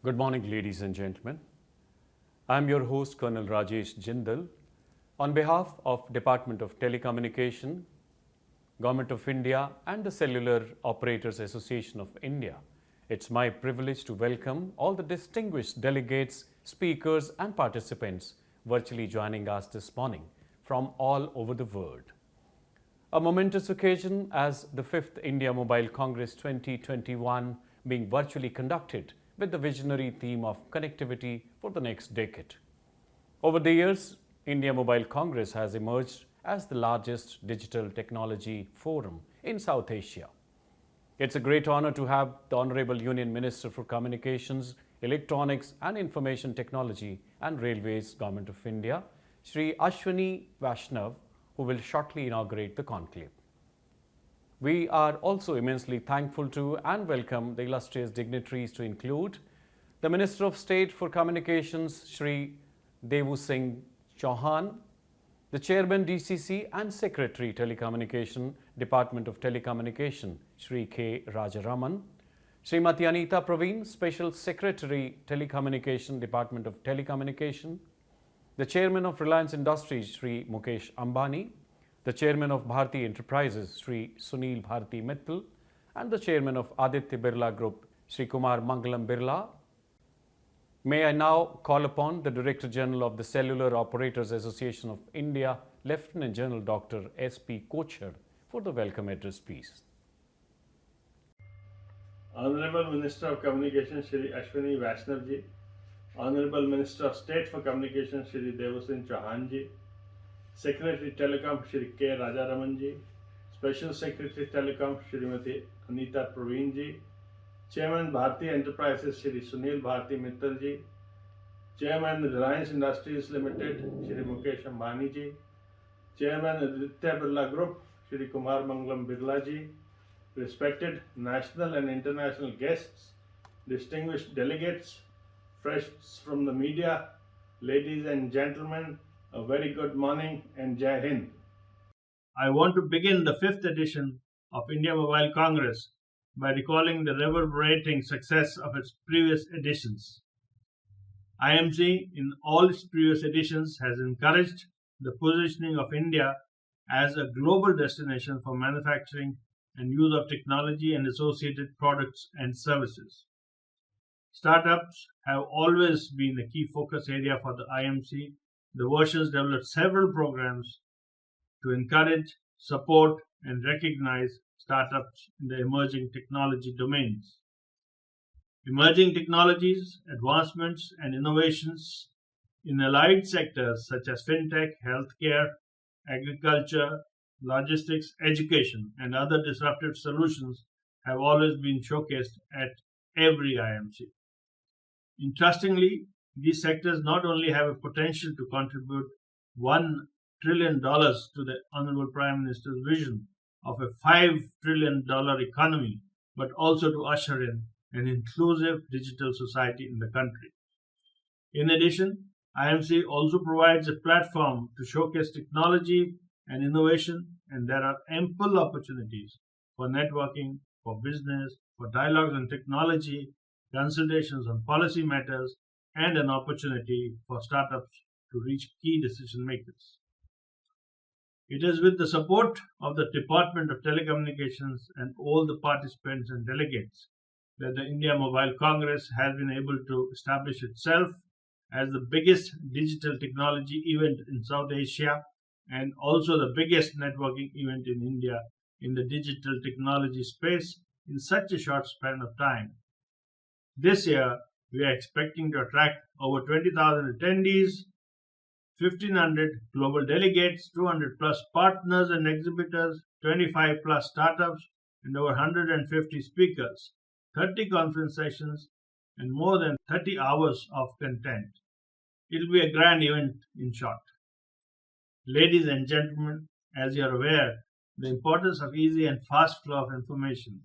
Good morning, ladies and gentlemen. I am your host, Colonel Rajesh Jindal. On behalf of Department of Telecommunication, Government of India and the Cellular Operators Association of India, it's my privilege to welcome all the distinguished delegates, speakers and participants virtually joining us this morning from all over the world. A momentous occasion as the 5th India Mobile Congress 2021 being virtually conducted with the visionary theme of connectivity for the next decade. Over the years, India Mobile Congress has emerged as the largest digital technology forum in South Asia. It's a great honor to have the Honorable Union Minister for Communications, Electronics and Information Technology and Railways, Government of India, Shri Vaishnav, who will shortly inaugurate the conclave. We are also immensely thankful to and welcome the illustrious dignitaries to include the Minister of State for Communications, Shri Devusinh Chauhan, the Chairman DCC and Secretary Telecommunication, Department of Telecommunication, Shri K. Rajaraman, Srimati Anita Praveen, Special Secretary Telecommunication, Department of Telecommunication, the Chairman of Reliance Industries, Shri Mukesh Ambani, the Chairman of Bharti Enterprises, Shri Sunil Bharti Mittal, and the Chairman of Aditya Birla Group, Shri Kumar Mangalam Birla. May I now call upon the Director General of the Cellular Operators Association of India, Lieutenant General Dr. S.P. Kochhar, for the welcome address, please. Honorable Minister of Communications, Shri Vaishnav ji, Honorable Minister of State for Communications, Shri Devusinh Chauhan ji, Secretary Telecom, Shri K. Rajaraman ji, Special Secretary Telecom, Srimati Anita Praveen ji, Chairman Bharti Enterprises, Shri Sunil Bharti Mittal ji, Chairman Reliance Industries Limited, Shri Mukesh Ambani ji, Chairman Aditya Birla Group, Shri Kumar Mangalam Birla ji, respected national and international guests, distinguished delegates, friends from the media, ladies and gentlemen, a very good morning and Jai Hind. I want to begin the 5th edition of India Mobile Congress by recalling the reverberating success of its previous editions. IMC in all its previous editions has encouraged the positioning of India as a global destination for manufacturing and use of technology and associated products and services. Startups have always been a key focus area for the IMC. The versions developed several programs to encourage, support, and recognize startups in the emerging technology domains. Emerging technologies, advancements, and innovations in allied sectors such as fintech, healthcare, agriculture, logistics, education, and other disruptive solutions have always been showcased at every IMC. Interestingly, these sectors not only have a potential to contribute $1 trillion to the Honorable Prime Minister's vision of a $5 trillion economy, but also to usher in an inclusive digital society in the country. In addition, IMC also provides a platform to showcase technology and innovation, and there are ample opportunities for networking, for business, for dialogues on technology, consultations on policy matters, and an opportunity for startups to reach key decision makers. It is with the support of the Department of Telecommunications and all the participants and delegates that the India Mobile Congress has been able to establish itself as the biggest digital technology event in South Asia and also the biggest networking event in India in the digital technology space in such a short span of time. This year, we are expecting to attract over 20,000 attendees, 1,500 global delegates, 200 plus partners and exhibitors, 25 plus startups, and over 150 speakers, 30 conference sessions, and more than 30 hours of content. It will be a grand event in short. Ladies and gentlemen, as you are aware, the importance of easy and fast flow of information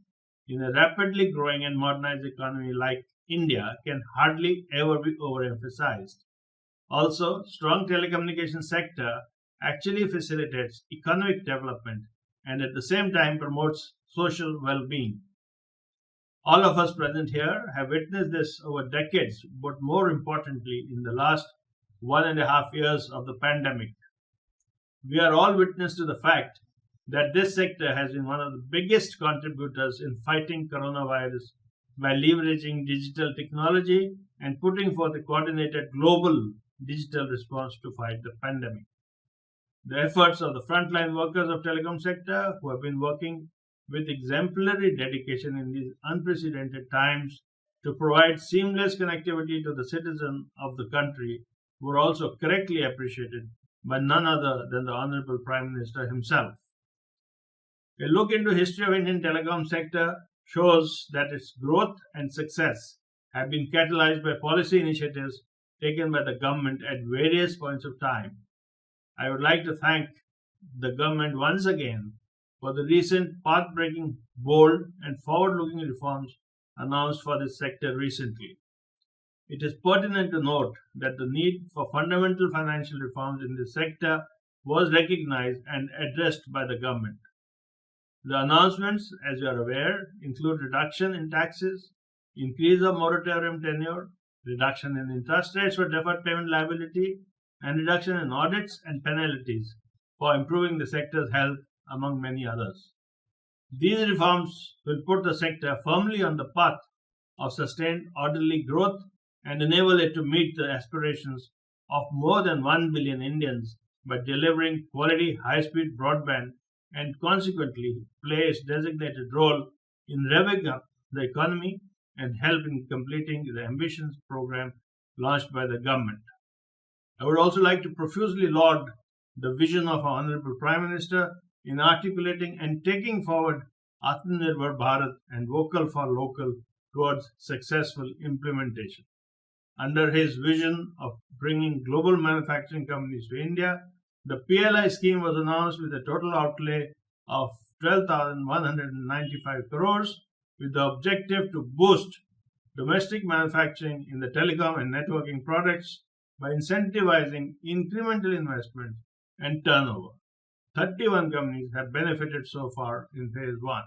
in a rapidly growing and modernized economy like India can hardly ever be overemphasized. Also, strong telecommunication sector actually facilitates economic development and at the same time promotes social well-being. All of us present here have witnessed this over decades, but more importantly, in the last 1.5 years of the pandemic. We are all witness to the fact that this sector has been one of the biggest contributors in fighting coronavirus by leveraging digital technology and putting forth a coordinated global digital response to fight the pandemic. The efforts of the frontline workers of telecom sector who have been working with exemplary dedication in these unprecedented times to provide seamless connectivity to the citizen of the country were also correctly appreciated by none other than the Honorable Prime Minister himself. A look into history of Indian telecom sector shows that its growth and success have been catalyzed by policy initiatives taken by the government at various points of time. I would like to thank the government once again for the recent path-breaking, bold and forward-looking reforms announced for this sector recently. It is pertinent to note that the need for fundamental financial reforms in this sector was recognized and addressed by the government. The announcements, as you are aware, include reduction in taxes, increase of moratorium tenure, reduction in interest rates for deferred payment liability, and reduction in audits and penalties for improving the sector's health, among many others. These reforms will put the sector firmly on the path of sustained orderly growth and enable it to meet the aspirations of more than 1 billion Indians by delivering quality high-speed broadband and consequently play its designated role in revving up the economy and help in completing the ambitious program launched by the government. I would also like to profusely laud the vision of our Honorable Prime Minister in articulating and taking forward Atmanirbhar Bharat and Vocal for Local towards successful implementation. Under his vision of bringing global manufacturing companies to India, the PLI scheme was announced with a total outlay of 12,195 crores with the objective to boost domestic manufacturing in the telecom and networking products by incentivizing incremental investment and turnover. 31 companies have benefited so far in phase 1.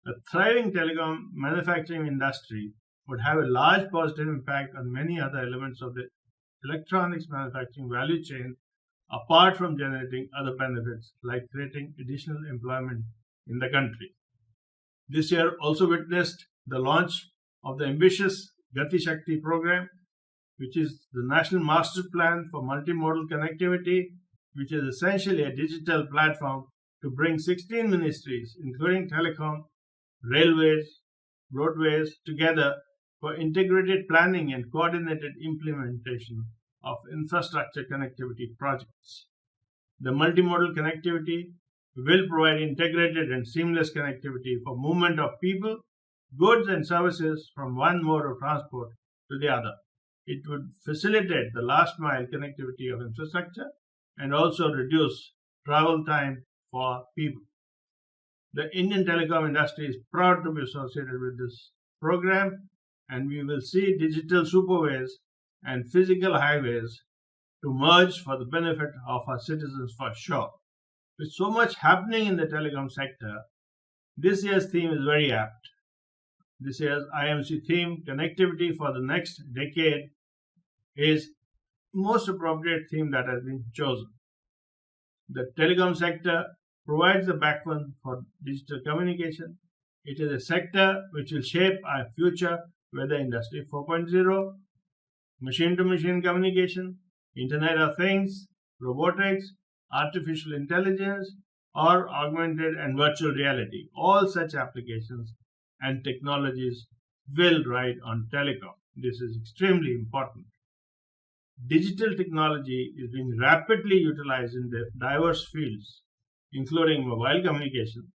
A thriving telecom manufacturing industry would have a large positive impact on many other elements of the electronics manufacturing value chain apart from generating other benefits like creating additional employment in the country. This year also witnessed the launch of the ambitious Gati Shakti program, which is the National Master Plan for Multimodal Connectivity, which is essentially a digital platform to bring 16 ministries, including telecom, railways, roadways, together for integrated planning and coordinated implementation of infrastructure connectivity projects. The multimodal connectivity will provide integrated and seamless connectivity for movement of people, goods and services from one mode of transport to the other. It would facilitate the last mile connectivity of infrastructure and also reduce travel time for people. The Indian telecom industry is proud to be associated with this program, and we will see digital superways and physical highways to merge for the benefit of our citizens for sure. With so much happening in the telecom sector, this year's theme is very apt. This year's IMC theme, Connectivity for the Next Decade, is most appropriate theme that has been chosen. The telecom sector provides the backbone for digital communication. It is a sector which will shape our future, whether Industry 4.0, machine-to-machine communication, Internet of Things, robotics, artificial intelligence, or augmented and virtual reality. All such applications and technologies will ride on telecom. This is extremely important. Digital technology is being rapidly utilized in the diverse fields, including mobile communication,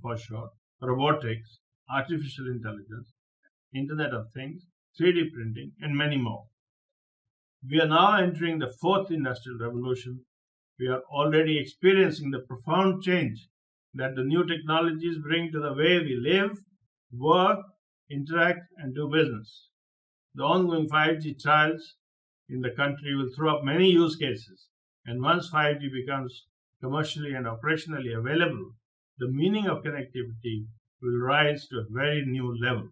for sure, robotics, artificial intelligence, Internet of Things, 3D printing, and many more. We are now entering the fourth industrial revolution. We are already experiencing the profound change that the new technologies bring to the way we live, work, interact, and do business. The ongoing 5G trials in the country will throw up many use cases, and once 5G becomes commercially and operationally available, the meaning of connectivity will rise to a very new level.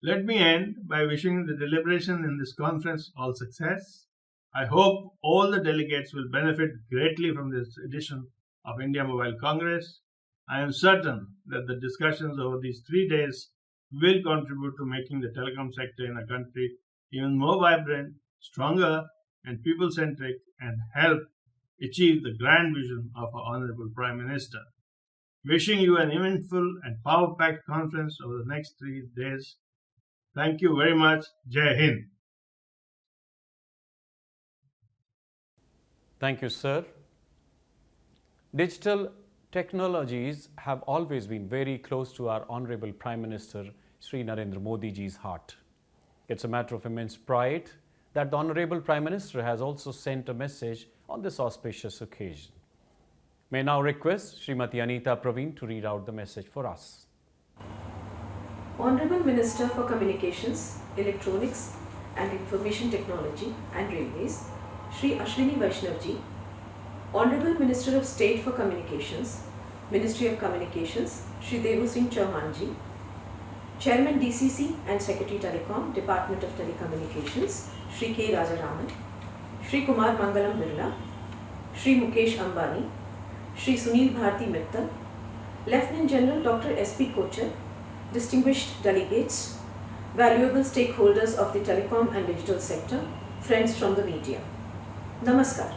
Let me end by wishing the deliberation in this conference all success. I hope all the delegates will benefit greatly from this edition of India Mobile Congress. I am certain that the discussions over these 3 days will contribute to making the telecom sector in our country even more vibrant, stronger, and people centric, and help achieve the grand vision of our Honorable Prime Minister. Wishing you an eventful and power packed conference over the next 3 days. Thank you very much. Jai Hind. Thank you, sir. Digital technologies have always been very close to our Honorable Prime Minister Shri Narendra Modi ji's heart. It's a matter of immense pride that the Honorable Prime Minister has also sent a message on this auspicious occasion. May I now request Srimati Anita Praveen to read out the message for us. Honorable Minister for Communications, Electronics and Information Technology and Railways, Shri Ashwini Vaishnavji, Honorable Minister of State for Communications, Ministry of Communications, Shri Devusinh Chauhan, Chairman DCC and Secretary Telecom, Department of Telecommunications, Shri K. Rajaraman, Shri Kumar Mangalam Birla, Shri Mukesh Ambani, Shri Sunil Bharti Mittal, Lieutenant General Dr. S.P. Kochhar, distinguished delegates, valuable stakeholders of the telecom and digital sector, friends from the media. Namaskar.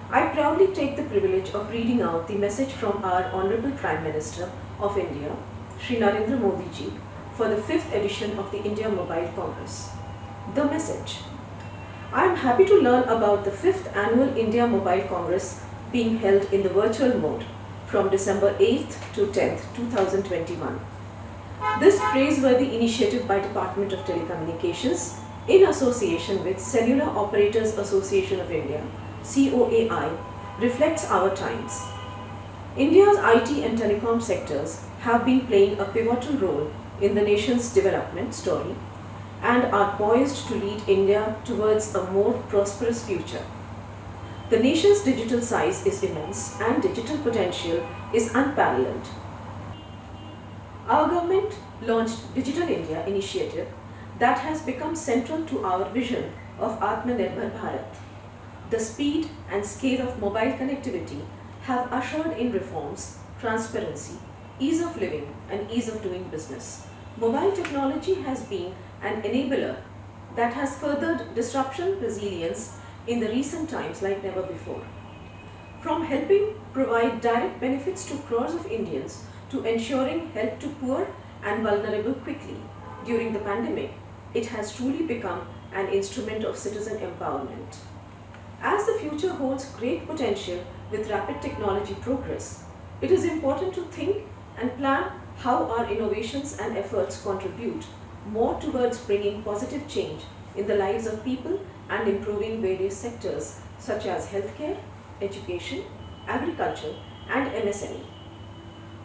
I proudly take the privilege of reading out the message from our Honorable Prime Minister of India, Shri Narendra Modi ji, for the 5th edition of the India Mobile Congress. The message. I am happy to learn about the 5th Annual India Mobile Congress being held in the virtual mode from December 8th to 10th, 2021. This praiseworthy initiative by Department of Telecommunications in association with Cellular Operators Association of India, COAI, reflects our times. India's IT and telecom sectors have been playing a pivotal role in the nation's development story and are poised to lead India towards a more prosperous future. The nation's digital size is immense and digital potential is unparalleled. Our government launched Digital India initiative that has become central to our vision of Atmanirbhar Bharat. The speed and scale of mobile connectivity have ushered in reforms, transparency, ease of living and ease of doing business. Mobile technology has been an enabler that has furthered disruption resilience in the recent times like never before. From helping provide direct benefits to crores of Indians to ensuring help to poor and vulnerable quickly during the pandemic, it has truly become an instrument of citizen empowerment. As the future holds great potential with rapid technology progress, it is important to think and plan how our innovations and efforts contribute more towards bringing positive change in the lives of people and improving various sectors such as healthcare, education, agriculture and MSME.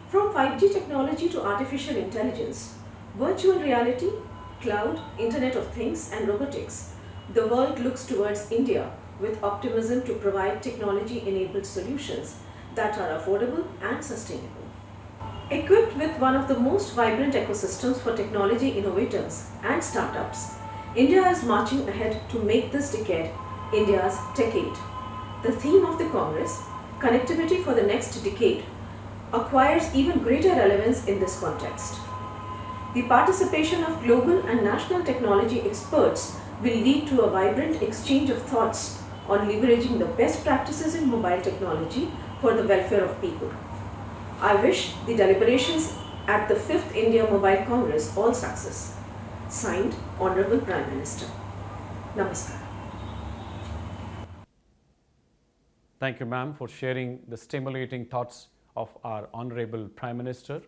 From 5G technology to artificial intelligence, virtual reality, cloud, Internet of Things and robotics, the world looks towards India with optimism to provide technology-enabled solutions that are affordable and sustainable. Equipped with one of the most vibrant ecosystems for technology innovators and startups, India is marching ahead to make this decade India's decade. The theme of the Congress, Connectivity for the Next Decade, acquires even greater relevance in this context. The participation of global and national technology experts will lead to a vibrant exchange of thoughts on leveraging the best practices in mobile technology for the welfare of people. I wish the deliberations at the 5th India Mobile Congress all success. Signed, Honorable Prime Minister. Namaskar. Thank you, ma'am, for sharing the stimulating thoughts of our Honorable Prime Minister.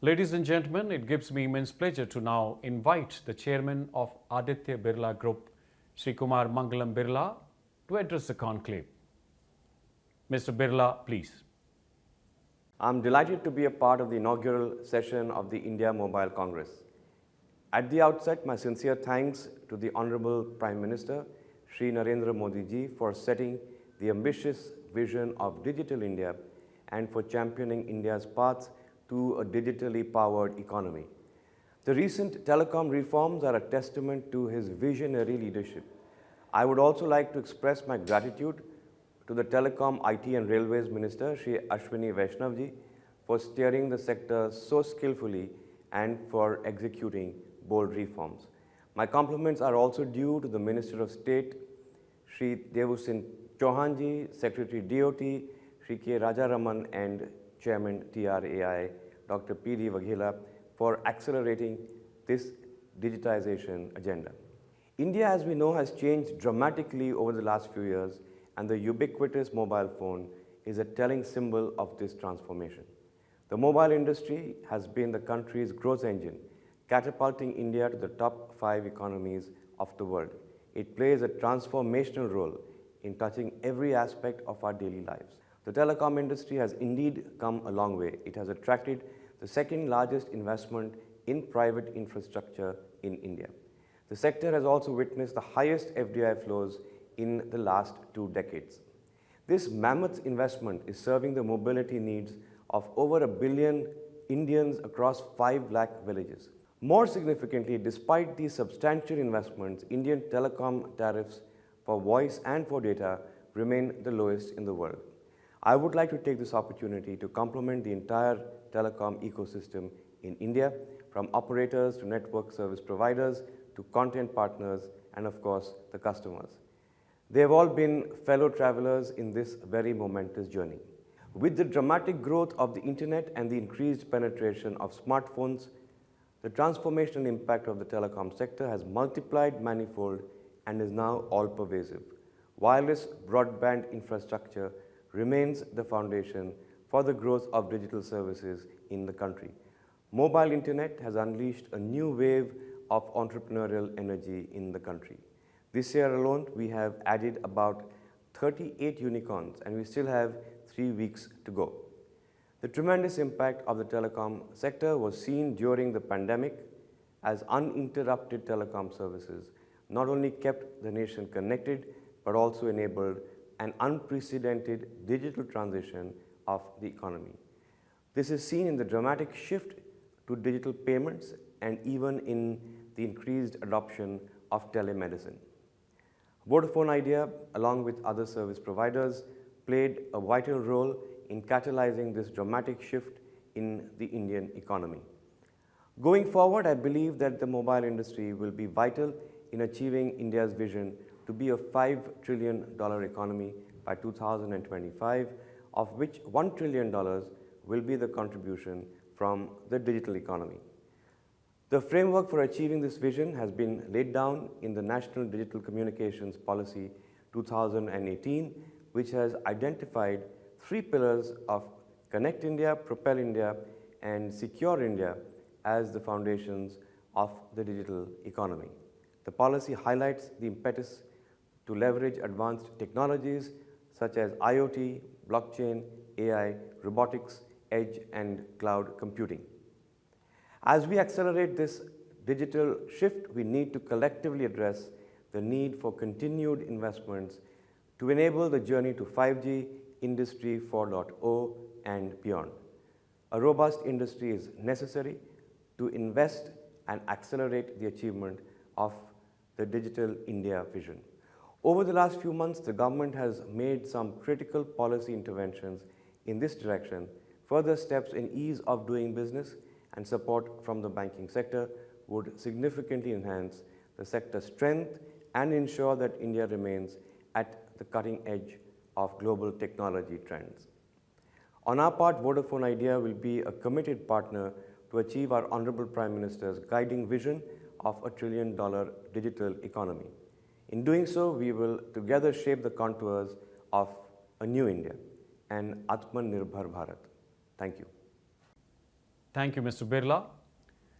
Ladies and gentlemen, it gives me immense pleasure to now invite the Chairman of Aditya Birla Group, Shri Kumar Mangalam Birla, to address the conclave. Mr. Birla, please. I'm delighted to be a part of the inaugural session of the India Mobile Congress. At the outset, my sincere thanks to the Honorable Prime Minister, Shri Narendra Modi ji, for setting the ambitious vision of Digital India and for championing India's path to a digitally powered economy. The recent telecom reforms are a testament to his visionary leadership. I would also like to express my gratitude to the Telecom, IT and Railways Minister, Shri Ashwini Vaishnavji, for steering the sector so skillfully and for executing bold reforms. My compliments are also due to the Minister of State, Shri Devusinh Chauhan, Secretary DOT, Shri K. Rajaraman, and Chairman TRAI, Dr. P.D. Waghela, for accelerating this digitization agenda. India, as we know, has changed dramatically over the last few years, and the ubiquitous mobile phone is a telling symbol of this transformation. The mobile industry has been the country's growth engine, catapulting India to the top 5 economies of the world. It plays a transformational role in touching every aspect of our daily lives. The telecom industry has indeed come a long way. It has attracted the second largest investment in private infrastructure in India. The sector has also witnessed the highest FDI flows in the last 2 decades. This mammoth investment is serving the mobility needs of over 1 billion Indians across 5 lakh villages. More significantly, despite these substantial investments, Indian telecom tariffs for voice and for data remain the lowest in the world. I would like to take this opportunity to compliment the entire telecom ecosystem in India, from operators to network service providers to content partners and of course the customers. They have all been fellow travelers in this very momentous journey. With the dramatic growth of the internet and the increased penetration of smartphones, the transformational impact of the telecom sector has multiplied manifold and is now all-pervasive. Wireless broadband infrastructure remains the foundation for the growth of digital services in the country. Mobile internet has unleashed a new wave of entrepreneurial energy in the country. This year alone, we have added about 38 unicorns, and we still have 3 weeks to go. The tremendous impact of the telecom sector was seen during the pandemic, as uninterrupted telecom services not only kept the nation connected, but also enabled an unprecedented digital transition of the economy. This is seen in the dramatic shift to digital payments and even in the increased adoption of telemedicine. Vodafone Idea, along with other service providers, played a vital role in catalyzing this dramatic shift in the Indian economy. Going forward, I believe that the mobile industry will be vital in achieving India's vision to be a $5 trillion economy by 2025, of which $1 trillion will be the contribution from the digital economy. The framework for achieving this vision has been laid down in the National Digital Communications Policy 2018, which has identified 3 pillars of Connect India, Propel India, and Secure India as the foundations of the digital economy. The policy highlights the impetus to leverage advanced technologies such as IoT, blockchain, AI, robotics, edge, and cloud computing. As we accelerate this digital shift, we need to collectively address the need for continued investments to enable the journey to 5G, Industry 4.0, and beyond. A robust industry is necessary to invest and accelerate the achievement of the Digital India vision. Over the last few months, the government has made some critical policy interventions in this direction. Further steps in ease of doing business and support from the banking sector would significantly enhance the sector's strength and ensure that India remains at the cutting edge of global technology trends. On our part, Vodafone Idea will be a committed partner to achieve our Honorable Prime Minister's guiding vision of a $1 trillion digital economy. In doing so, we will together shape the contours of a new India, an Atmanirbhar Bharat. Thank you. Thank you, Mr. Birla.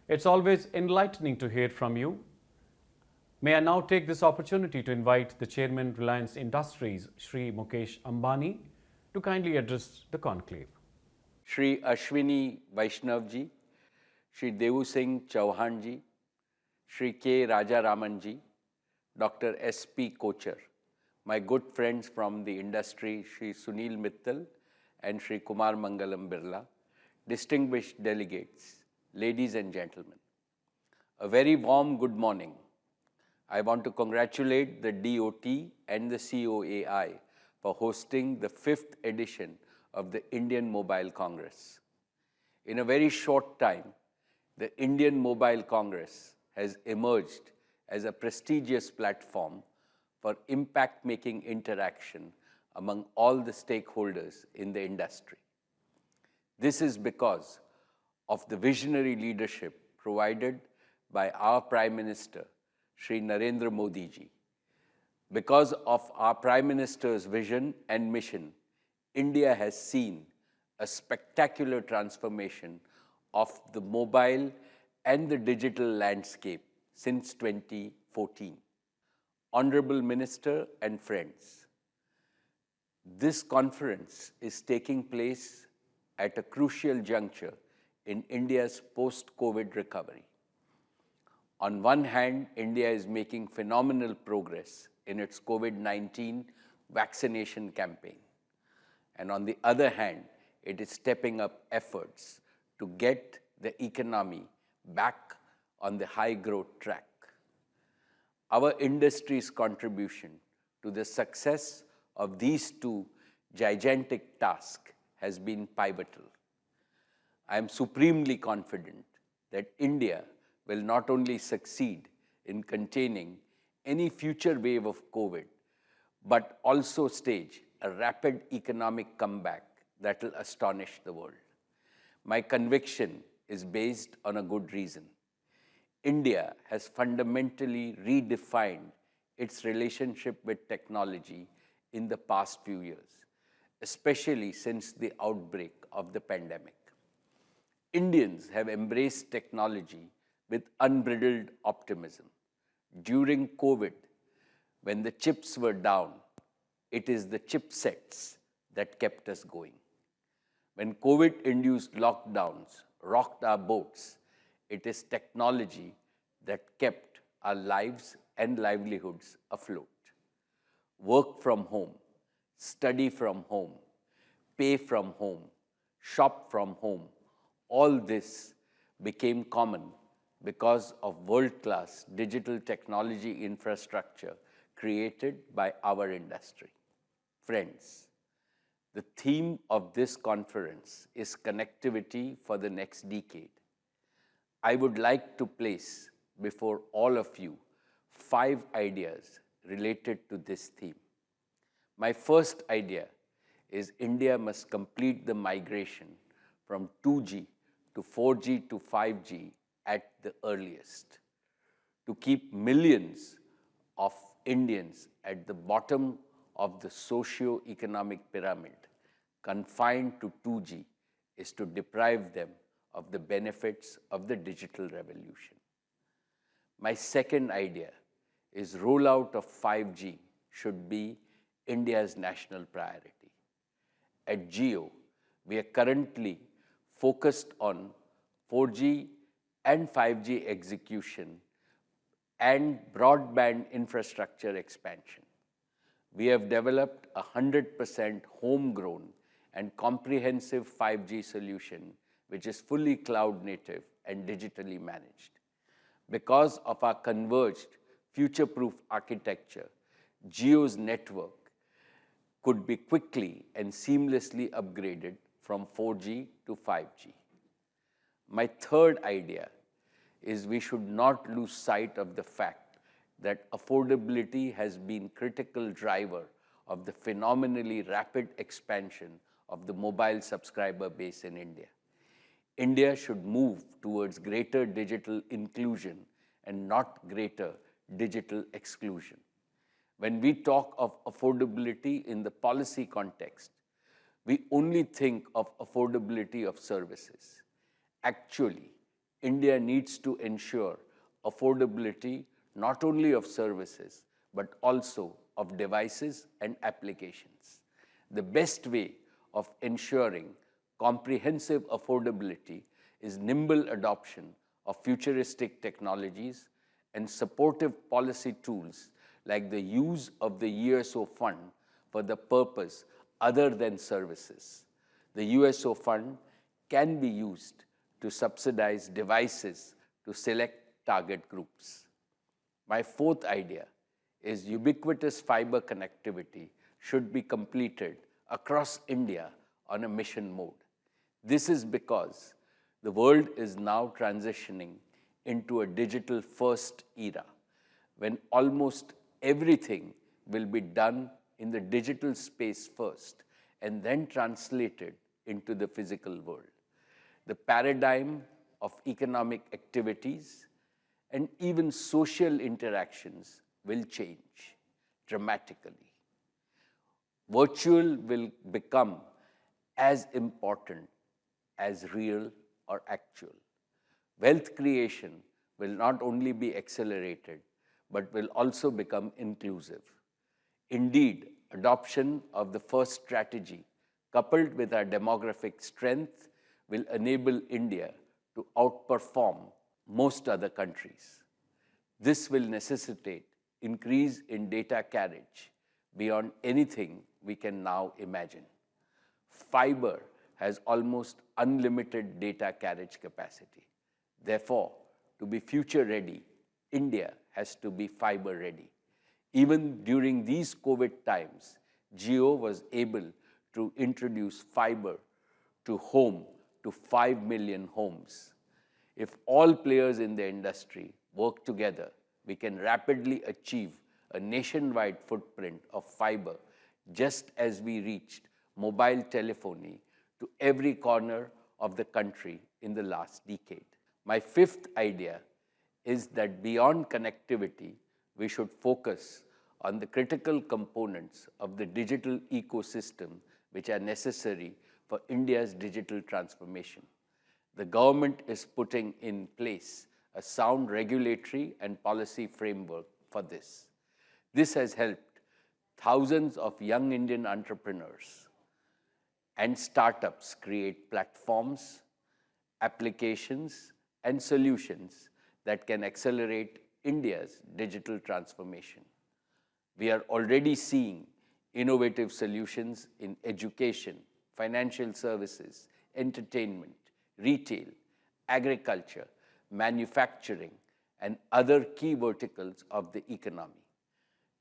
It's always enlightening to hear from you. May I now take this opportunity to invite the Chairman, Reliance Industries, Shri Mukesh Ambani, to kindly address the conclave. Shri Ashwini Vaishnavji, Shri Devusinh Chauhan, Shri K. Rajaraman, Dr. S.P. Kochhar, my good friends from the industry, Shri Sunil Mittal and Shri Kumar Mangalam Birla, distinguished delegates, ladies and gentlemen, a very warm good morning. I want to congratulate the DOT and the COAI for hosting the 5th edition of the Indian Mobile Congress. In a very short time, the Indian Mobile Congress has emerged as a prestigious platform for impact-making interaction among all the stakeholders in the industry. This is because of the visionary leadership provided by our Prime Minister, Shri Narendra Modi ji. Because of our Prime Minister's vision and mission, India has seen a spectacular transformation of the mobile and the digital landscape since 2014. Honorable Minister and friends, this conference is taking place at a crucial juncture in India's post-COVID recovery. On one hand, India is making phenomenal progress in its COVID-19 vaccination campaign. And on the other hand, it is stepping up efforts to get the economy back on the high growth track. Our industry's contribution to the success of these two gigantic tasks has been pivotal. I am supremely confident that India will not only succeed in containing any future wave of COVID, but also stage a rapid economic comeback that will astonish the world. My conviction is based on a good reason. India has fundamentally redefined its relationship with technology in the past few years, especially since the outbreak of the pandemic. Indians have embraced technology with unbridled optimism. During COVID, when the chips were down, it is the chipsets that kept us going. When COVID-induced lockdowns rocked our boats, it is technology that kept our lives and livelihoods afloat. Work from home, study from home, pay from home, shop from home, all this became common because of world-class digital technology infrastructure created by our industry. Friends, the theme of this conference is connectivity for the next decade. I would like to place before all of you 5 ideas related to this theme. My first idea is India must complete the migration from 2G to 4G to 5G at the earliest, to keep millions of Indians at the bottom of the socio-economic pyramid confined to 2G is to deprive them of the benefits of the digital revolution. My second idea is rollout of 5G should be India's national priority. At Jio, we are currently focused on 4G and 5G execution and broadband infrastructure expansion. We have developed a 100% homegrown and comprehensive 5G solution which is fully cloud native and digitally managed. Because of our converged future-proof architecture, Jio's network could be quickly and seamlessly upgraded from 4G to 5G. My third idea is we should not lose sight of the fact that affordability has been critical driver of the phenomenally rapid expansion of the mobile subscriber base in India. India should move towards greater digital inclusion and not greater digital exclusion. When we talk of affordability in the policy context, we only think of affordability of services. Actually, India needs to ensure affordability not only of services, but also of devices and applications. The best way of ensuring comprehensive affordability is nimble adoption of futuristic technologies and supportive policy tools like the use of the USO fund for the purpose other than services. The USO fund can be used to subsidize devices to select target groups. My fourth idea is ubiquitous fiber connectivity should be completed across India on a mission mode. This is because the world is now transitioning into a digital-first era, when almost everything will be done in the digital space first and then translated into the physical world. The paradigm of economic activities and even social interactions will change dramatically. Virtual will become as important as real or actual. Wealth creation will not only be accelerated, but will also become inclusive. Indeed, adoption of the first strategy, coupled with our demographic strength, will enable India to outperform most other countries. This will necessitate increase in data carriage beyond anything we can now imagine. Fiber has almost unlimited data carriage capacity. Therefore, to be future ready, India has to be fiber ready. Even during these COVID times, Jio was able to introduce fiber to home to 5 million homes. If all players in the industry work together, we can rapidly achieve a nationwide footprint of fiber, just as we reached mobile telephony to every corner of the country in the last decade. My fifth idea is that beyond connectivity, we should focus on the critical components of the digital ecosystem which are necessary for India's digital transformation. The government is putting in place a sound regulatory and policy framework for this. This has helped thousands of young Indian entrepreneurs and startups create platforms, applications, and solutions that can accelerate India's digital transformation. We are already seeing innovative solutions in education, financial services, entertainment, retail, agriculture, manufacturing, and other key verticals of the economy.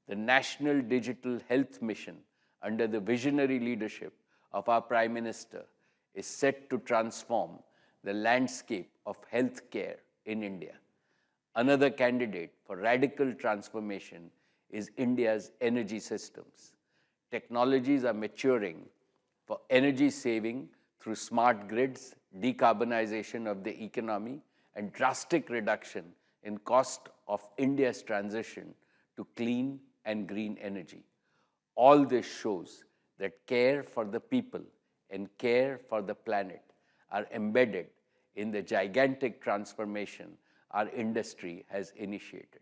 The National Digital Health Mission, under the visionary leadership of our Prime Minister, is set to transform the landscape of healthcare in India. Another candidate for radical transformation is India's energy systems. Technologies are maturing for energy saving through smart grids, decarbonization of the economy, and drastic reduction in cost of India's transition to clean and green energy. All this shows that care for the people and care for the planet are embedded in the gigantic transformation our industry has initiated.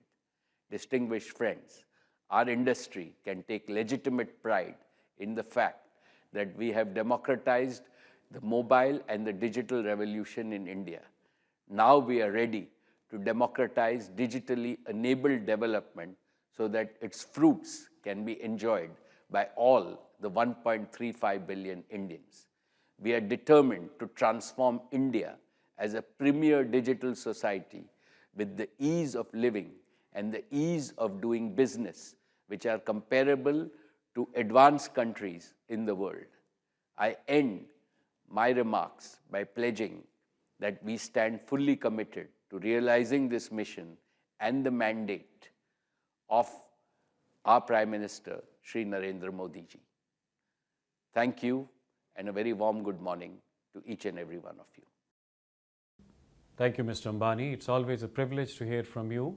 Distinguished friends, our industry can take legitimate pride in the fact that we have democratized the mobile and the digital revolution in India. Now we are ready to democratize digitally enabled development so that its fruits can be enjoyed by all the 1.35 billion Indians. We are determined to transform India as a premier digital society with the ease of living and the ease of doing business which are comparable to advanced countries in the world. I end my remarks by pledging that we stand fully committed to realizing this mission and the mandate of our Prime Minister, Shri Narendra Modi ji. Thank you, and a very warm good morning to each and every one of you. Thank you, Mr. Ambani. It's always a privilege to hear from you.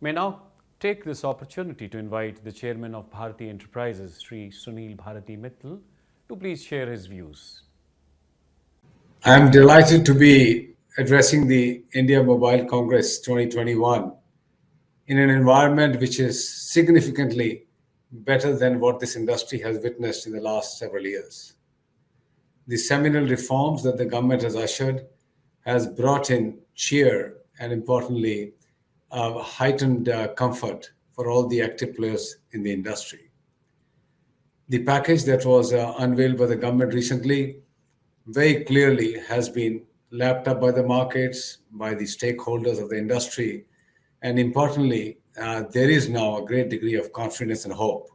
May now take this opportunity to invite the Chairman of Bharti Enterprises, Shri Sunil Bharati Mittal, to please share his views. I am delighted to be addressing the India Mobile Congress 2021 in an environment which is significantly better than what this industry has witnessed in the last several years. The seminal reforms that the government has ushered has brought in cheer and, importantly, heightened comfort for all the active players in the industry. The package that was unveiled by the government recently very clearly has been lapped up by the markets, by the stakeholders of the industry, and importantly, there is now a great degree of confidence and hope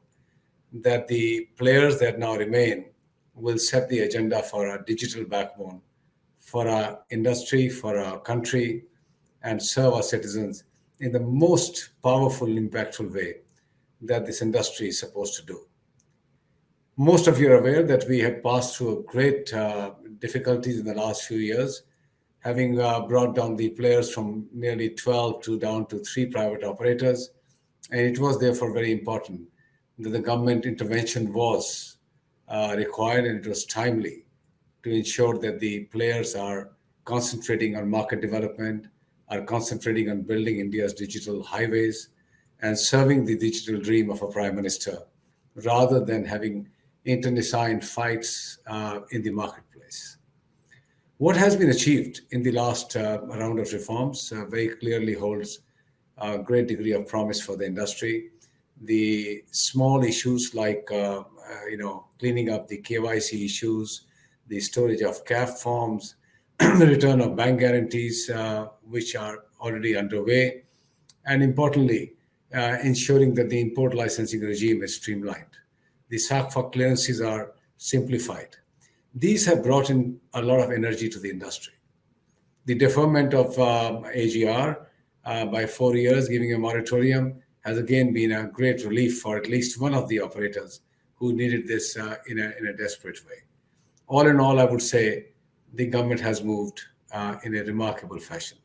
that the players that now remain will set the agenda for a digital backbone for our industry, for our country, and serve our citizens in the most powerful, impactful way that this industry is supposed to do. Most of you are aware that we have passed through great difficulties in the last few years, having brought down the players from nearly 12 to down to 3 private operators. And it was therefore very important that the government intervention was required, and it was timely to ensure that the players are concentrating on market development, are concentrating on building India's digital highways and serving the digital dream of a prime minister, rather than having internecine fights in the marketplace. What has been achieved in the last round of reforms very clearly holds a great degree of promise for the industry. The small issues like cleaning up the KYC issues, the storage of CAF forms, the return of bank guarantees, which are already underway, and importantly, ensuring that the import licensing regime is streamlined. The SAC for clearances are simplified. These have brought in a lot of energy to the industry. The deferment of AGR by 4 years, giving a moratorium, has again been a great relief for at least one of the operators who needed this in a desperate way. All in all, I would say the government has moved in a remarkable fashion.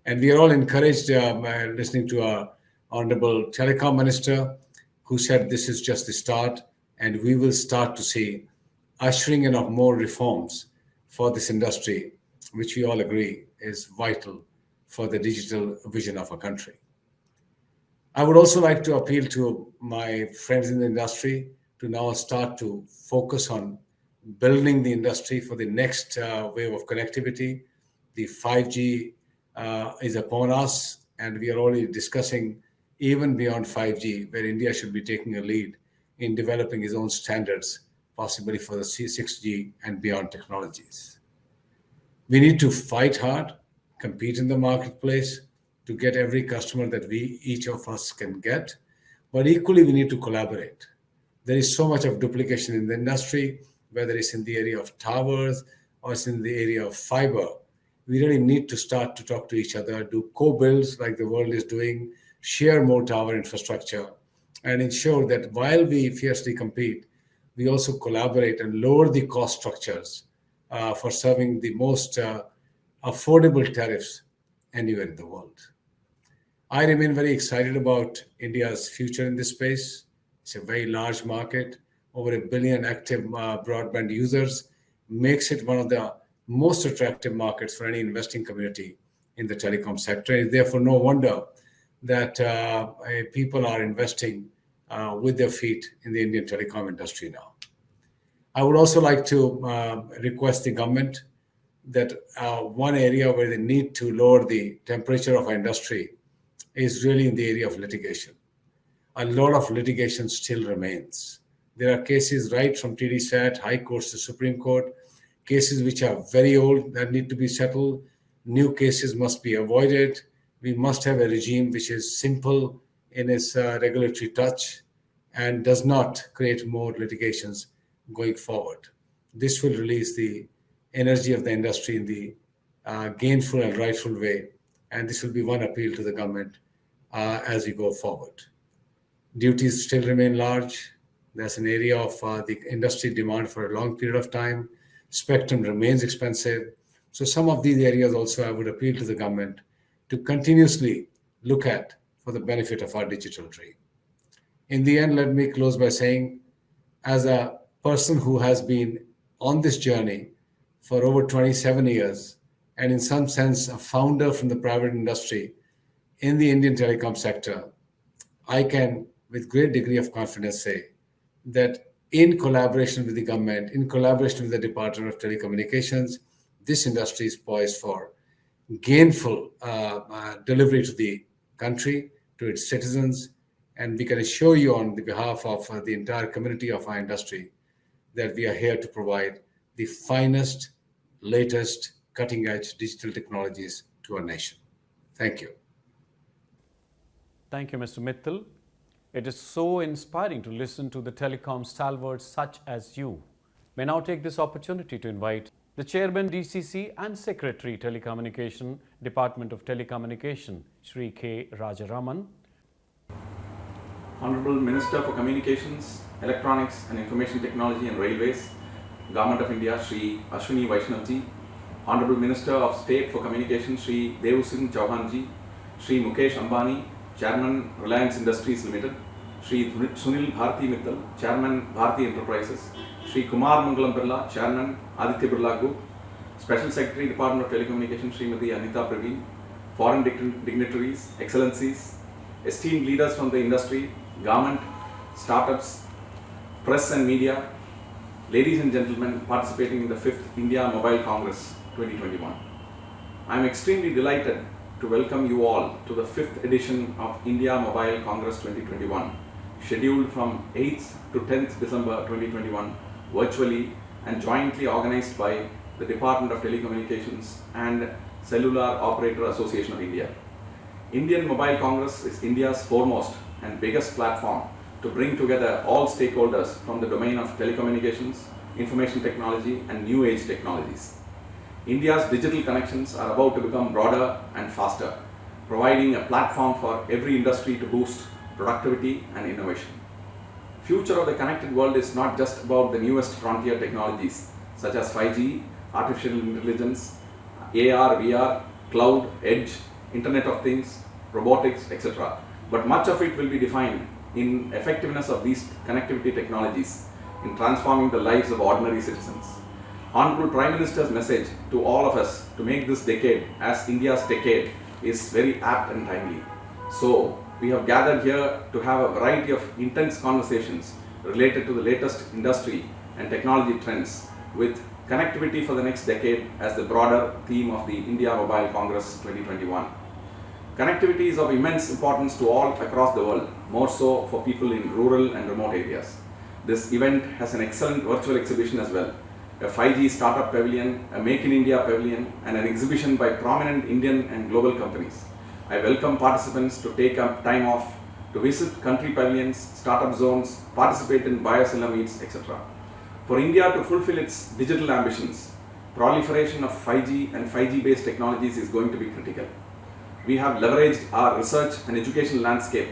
And we are all encouraged by listening to our Honorable Telecom Minister, who said this is just the start, and we will start to see ushering in of more reforms for this industry, which we all agree is vital for the digital vision of our country. I would also like to appeal to my friends in the industry to now start to focus on building the industry for the next wave of connectivity. The 5G is upon us, and we are already discussing even beyond 5G, where India should be taking a lead in developing its own standards, possibly for the 6G and beyond technologies. We need to fight hard, compete in the marketplace to get every customer that each of us can get, but equally we need to collaborate. There is so much of duplication in the industry, whether it's in the area of towers or it's in the area of fiber. We really need to start to talk to each other, do co-builds like the world is doing, share more tower infrastructure, and ensure that while we fiercely compete, we also collaborate and lower the cost structures for serving the most affordable tariffs anywhere in the world. I remain very excited about India's future in this space. It's a very large market. Over 1 billion active broadband users makes it one of the most attractive markets for any investing community in the telecom sector. It's therefore no wonder that people are investing with their feet in the Indian telecom industry now. I would also like to request the government that one area where they need to lower the temperature of our industry is really in the area of litigation. A lot of litigation still remains. There are cases right from TDSAT, High Courts to Supreme Court, cases which are very old that need to be settled. New cases must be avoided. We must have a regime which is simple in its regulatory touch and does not create more litigations going forward. This will release the energy of the industry in the gainful and rightful way, and this will be one appeal to the government as we go forward. Duties still remain large. There's an area of the industry demand for a long period of time. Spectrum remains expensive. So some of these areas also I would appeal to the government to continuously look at for the benefit of our digital dream. In the end, let me close by saying, as a person who has been on this journey for over 27 years, and in some sense a founder from the private industry in the Indian telecom sector, I can with great degree of confidence say that in collaboration with the government, in collaboration with the Department of Telecommunications, this industry is poised for gainful delivery to the country, to its citizens, and we can assure you on the behalf of the entire community of our industry that we are here to provide the finest, latest, cutting-edge digital technologies to our nation. Thank you. Thank you, Mr. Mittal. It is so inspiring to listen to the telecom stalwarts such as you. May now take this opportunity to invite the Chairman DCC and Secretary Telecommunication, Department of Telecommunication, Shri K. Rajaraman. Honorable Minister for Communications, Electronics and Information Technology and Railways, Government of India, Shri Ashwini Vaishnavji, Honorable Minister of State for Communications, Shri Devusinh Chauhan, Shri Mukesh Ambani, Chairman Reliance Industries Limited, Shri Sunil Bharti Mittal, Chairman Bharti Enterprises, Shri Kumar Mangalam Birla, Chairman Aditya Birla Group, Special Secretary Department of Telecommunications, Srimati Anita Praveen, foreign dignitaries, excellencies, esteemed leaders from the industry, government, startups, press and media, ladies and gentlemen participating in the 5th India Mobile Congress 2021. I am extremely delighted to welcome you all to the 5th edition of India Mobile Congress 2021, scheduled from 8th to 10th December 2021, virtually and jointly organized by the Department of Telecommunications and Cellular Operator Association of India. Indian Mobile Congress is India's foremost and biggest platform to bring together all stakeholders from the domain of telecommunications, information technology and new age technologies. India's digital connections are about to become broader and faster, providing a platform for every industry to boost productivity and innovation. Future of the connected world is not just about the newest frontier technologies such as 5G, artificial intelligence, AR, VR, cloud, edge, Internet of Things, robotics, etc. But much of it will be defined in effectiveness of these connectivity technologies in transforming the lives of ordinary citizens. Honorable Prime Minister's message to all of us to make this decade as India's decade is very apt and timely. So, we have gathered here to have a variety of intense conversations related to the latest industry and technology trends with connectivity for the next decade as the broader theme of the India Mobile Congress 2021. Connectivity is of immense importance to all across the world, more so for people in rural and remote areas. This event has an excellent virtual exhibition as well, a 5G startup pavilion, a Make in India pavilion, and an exhibition by prominent Indian and global companies. I welcome participants to take up time off to visit country pavilions, startup zones, participate in biocellular meets, etc. For India to fulfill its digital ambitions, proliferation of 5G and 5G based technologies is going to be critical. We have leveraged our research and education landscape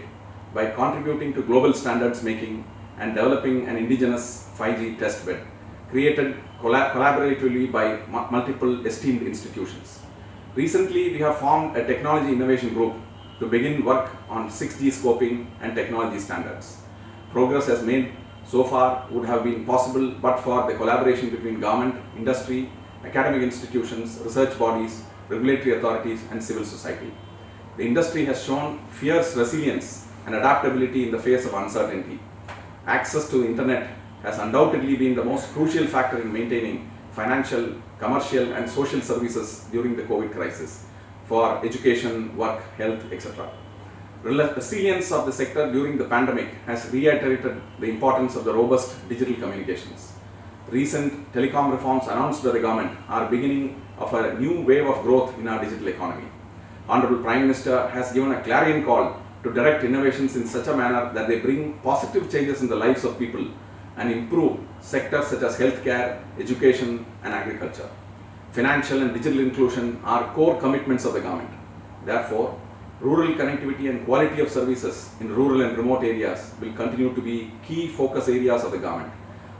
by contributing to global standards making and developing an indigenous 5G testbed, created collaboratively by multiple esteemed institutions. Recently, we have formed a technology innovation group to begin work on 6G scoping and technology standards. Progress has made so far would have been possible but for the collaboration between government, industry, academic institutions, research bodies, regulatory authorities and civil society. The industry has shown fierce resilience and adaptability in the face of uncertainty. Access to the internet has undoubtedly been the most crucial factor in maintaining financial, commercial and social services during the COVID crisis for education, work, health, etc. Resilience of the sector during the pandemic has reiterated the importance of the robust digital communications. Recent telecom reforms announced by the government are beginning of a new wave of growth in our digital economy. Honorable Prime Minister has given a clarion call to direct innovations in such a manner that they bring positive changes in the lives of people and improve sectors such as healthcare, education and agriculture. Financial and digital inclusion are core commitments of the government. Therefore, rural connectivity and quality of services in rural and remote areas will continue to be key focus areas of the government.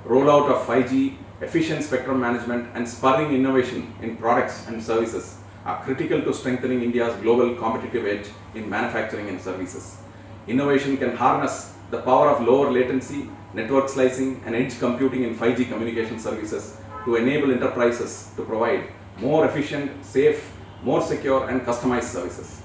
Rollout of 5G, efficient spectrum management and spurring innovation in products and services are critical to strengthening India's global competitive edge in manufacturing and services. Innovation can harness the power of lower latency, network slicing and edge computing in 5G communication services to enable enterprises to provide more efficient, safe, more secure and customized services.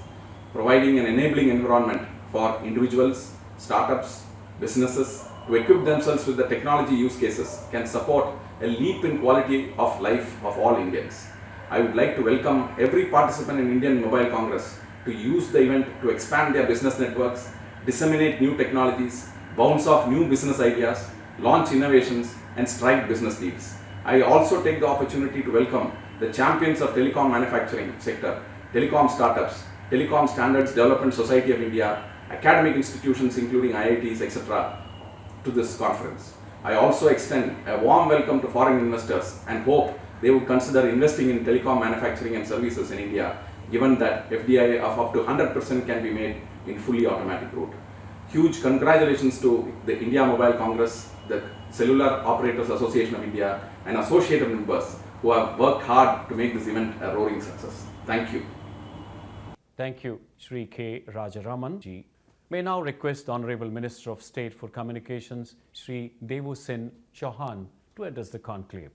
Providing an enabling environment for individuals, startups, businesses to equip themselves with the technology use cases can support a leap in quality of life of all Indians. I would like to welcome every participant in Indian Mobile Congress to use the event to expand their business networks, disseminate new technologies, bounce off new business ideas, launch innovations and strike business deals. I also take the opportunity to welcome the champions of telecom manufacturing sector, telecom startups, Telecom Standards Development Society of India, academic institutions including IITs, etc. to this conference. I also extend a warm welcome to foreign investors and hope they would consider investing in telecom manufacturing and services in India, given that FDI of up to 100% can be made in fully automatic route. Huge congratulations to the India Mobile Congress, the Cellular Operators Association of India, and associated members who have worked hard to make this event a roaring success. Thank you. Thank you, Shri K. Rajaraman ji. May now request the Honorable Minister of State for Communications, Shri Devusinh Chauhan, to address the conclave.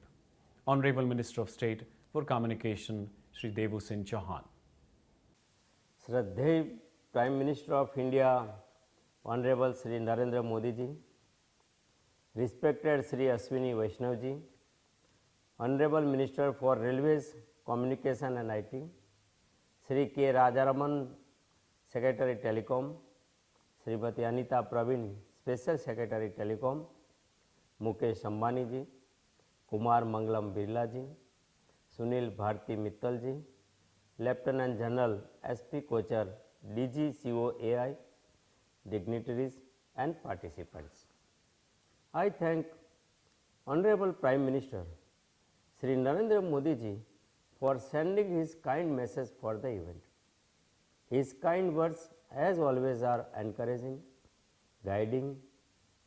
Honorable Minister of State for Communication, Shri Devusinh Chauhan. Shraddheय Prime Minister of India, Honorable Shri Narendra Modi ji, respected Shri Ashwini Vaishnav ji, Honorable Minister for Railways, Communication and IT, Shri K. Rajaraman, Secretary Telecom, Srimati Anita Praveen, Special Secretary Telecom, Mukesh Ambani ji, Kumar Mangalam Birla ji, Sunil Bharti Mittal ji, Lieutenant General SP Kochhar, DG COAI, dignitaries and participants. I thank Honorable Prime Minister Shri Narendra Modi ji for sending his kind message for the event. His kind words as always are encouraging, guiding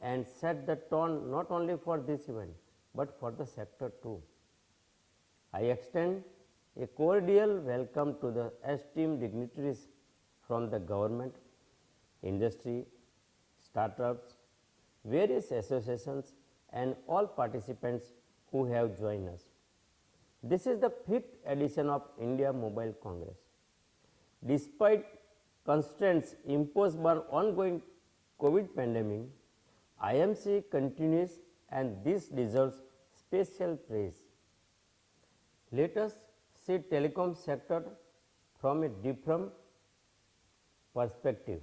and set the tone not only for this event but for the sector too. I extend a cordial welcome to the esteemed dignitaries from the government, industry, startups, various associations and all participants who have joined us. This is the 5th edition of India Mobile Congress. Despite constraints imposed by ongoing COVID pandemic, IMC continues and this deserves special praise. Let us see telecom sector from a different perspective.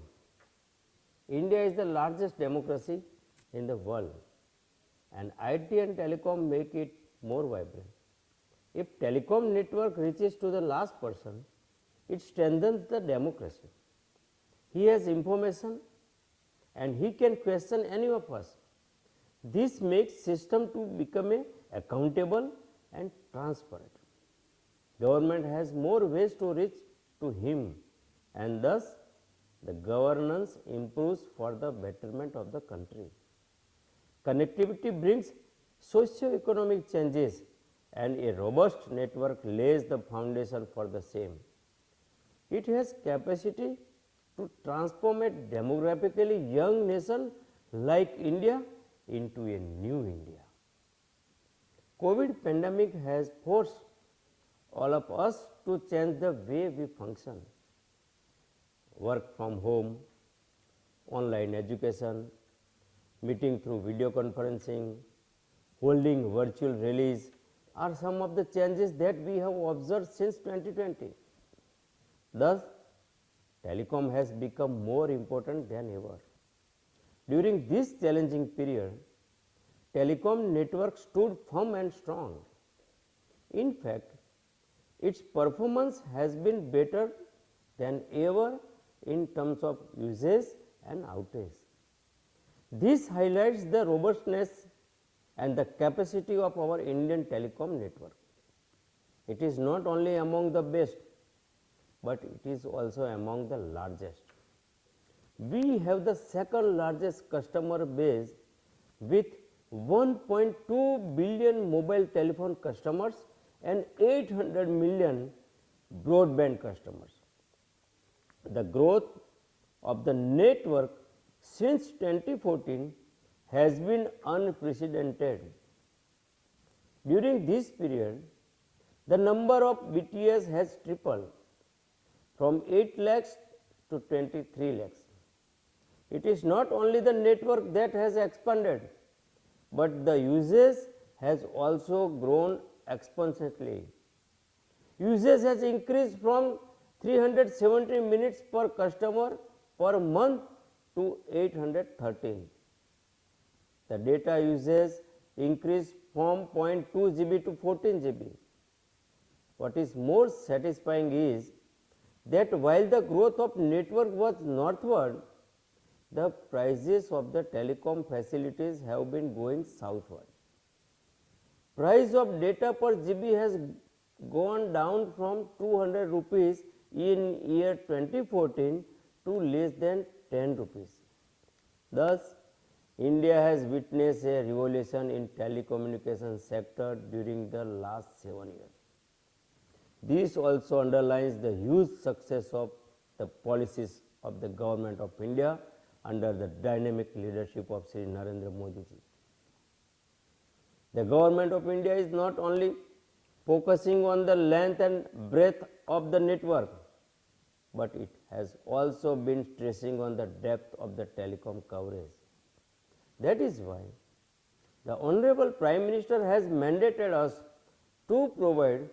India is the largest democracy in the world and IT and telecom make it more vibrant. If telecom network reaches to the last person, it strengthens the democracy. He has information and he can question any of us. This makes system to become accountable and transparent. Government has more ways to reach to him and thus the governance improves for the betterment of the country. Connectivity brings socio-economic changes and a robust network lays the foundation for the same. It has capacity to transform a demographically young nation like India into a new India. COVID pandemic has forced all of us to change the way we function. Work from home, online education, meeting through video conferencing, holding virtual rallies are some of the changes that we have observed since 2020. Thus, telecom has become more important than ever. During this challenging period, telecom network stood firm and strong. In fact, its performance has been better than ever in terms of usage and outage. This highlights the robustness and the capacity of our Indian telecom network. It is not only among the best, but it is also among the largest. We have the second largest customer base with 1.2 billion mobile telephone customers and 800 million broadband customers. The growth of the network since 2014 has been unprecedented. During this period, the number of BTS has tripled from 8 lakhs to 23 lakhs. It is not only the network that has expanded, but the usage has also grown exponentially. Usage has increased from 370 minutes per customer per month to 813. The data usage increased from 0.2 GB to 14 GB. What is more satisfying is that while the growth of network was northward, the prices of the telecom facilities have been going southward. Price of data per GB has gone down from 200 rupees in year 2014 to less than 10 rupees. Thus, India has witnessed a revolution in telecommunications sector during the last 7 years. This also underlines the huge success of the policies of the Government of India under the dynamic leadership of Shri Narendra Modi ji. The Government of India is not only focusing on the length and breadth of the network, but it has also been stressing on the depth of the telecom coverage. That is why the Honorable Prime Minister has mandated us to provide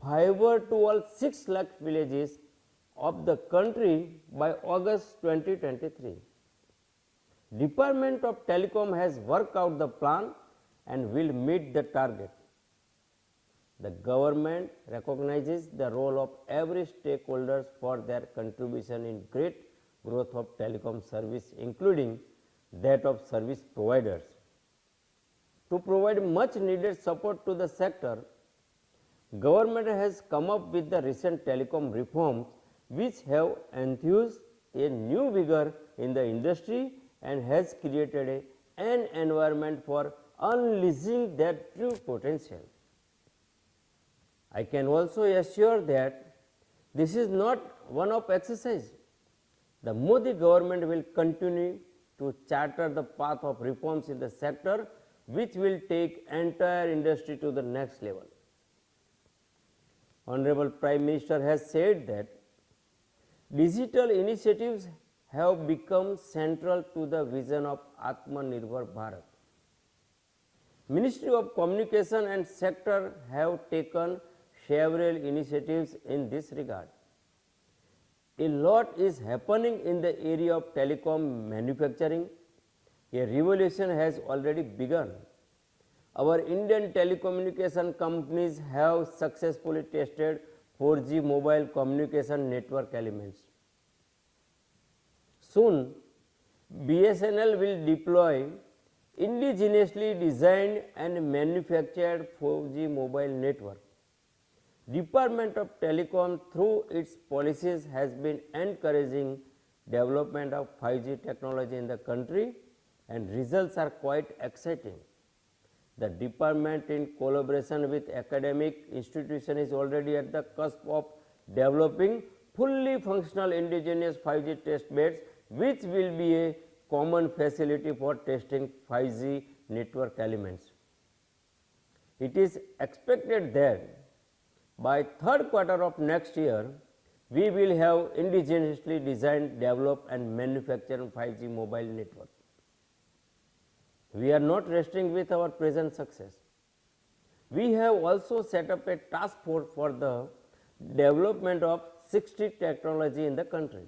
fiber to all 6 lakh villages of the country by August 2023. Department of Telecom has worked out the plan and will meet the target. The government recognizes the role of every stakeholder for their contribution in great growth of telecom service, including that of service providers. To provide much needed support to the sector, government has come up with the recent telecom reforms which have enthused a new vigor in the industry and has created an environment for unleashing their true potential. I can also assure that this is not one-off exercise. The Modi government will continue to charter the path of reforms in the sector which will take entire industry to the next level. Honorable Prime Minister has said that digital initiatives have become central to the vision of Atmanirbhar Bharat. Ministry of Communication and sector have taken several initiatives in this regard. A lot is happening in the area of telecom manufacturing. A revolution has already begun. Our Indian telecommunication companies have successfully tested 4G mobile communication network elements. Soon, BSNL will deploy indigenously designed and manufactured 4G mobile network. Department of Telecom through its policies has been encouraging development of 5G technology in the country and results are quite exciting. The department in collaboration with academic institutions is already at the cusp of developing fully functional indigenous 5G test beds which will be a common facility for testing 5G network elements. It is expected that by third quarter of next year, we will have indigenously designed, developed and manufactured 5G mobile network. We are not resting with our present success. We have also set up a task force for the development of 6G technology in the country.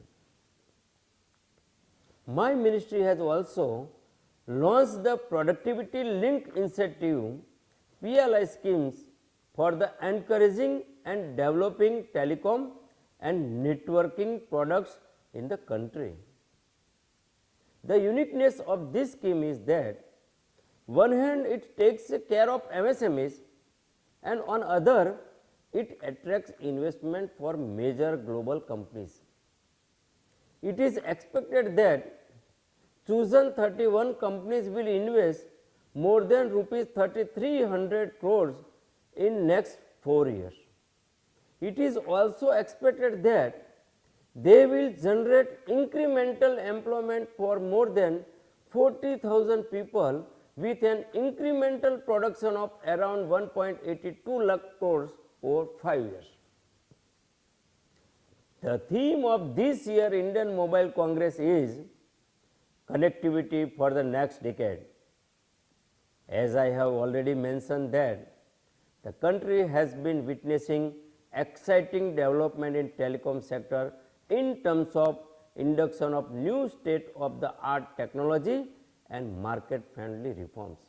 My ministry has also launched the Productivity Linked Incentive PLI schemes for the encouraging and developing telecom and networking products in the country. The uniqueness of this scheme is that one hand it takes care of MSMEs and on other it attracts investment for major global companies. It is expected that chosen 31 companies will invest more than rupees 3,300 crores in next 4 years. It is also expected that they will generate incremental employment for more than 40,000 people with an incremental production of around 1.82 lakh crores over 5 years. The theme of this year Indian Mobile Congress is connectivity for the next decade. As I have already mentioned that the country has been witnessing exciting development in telecom sector in terms of induction of new state-of-the-art technology and market-friendly reforms.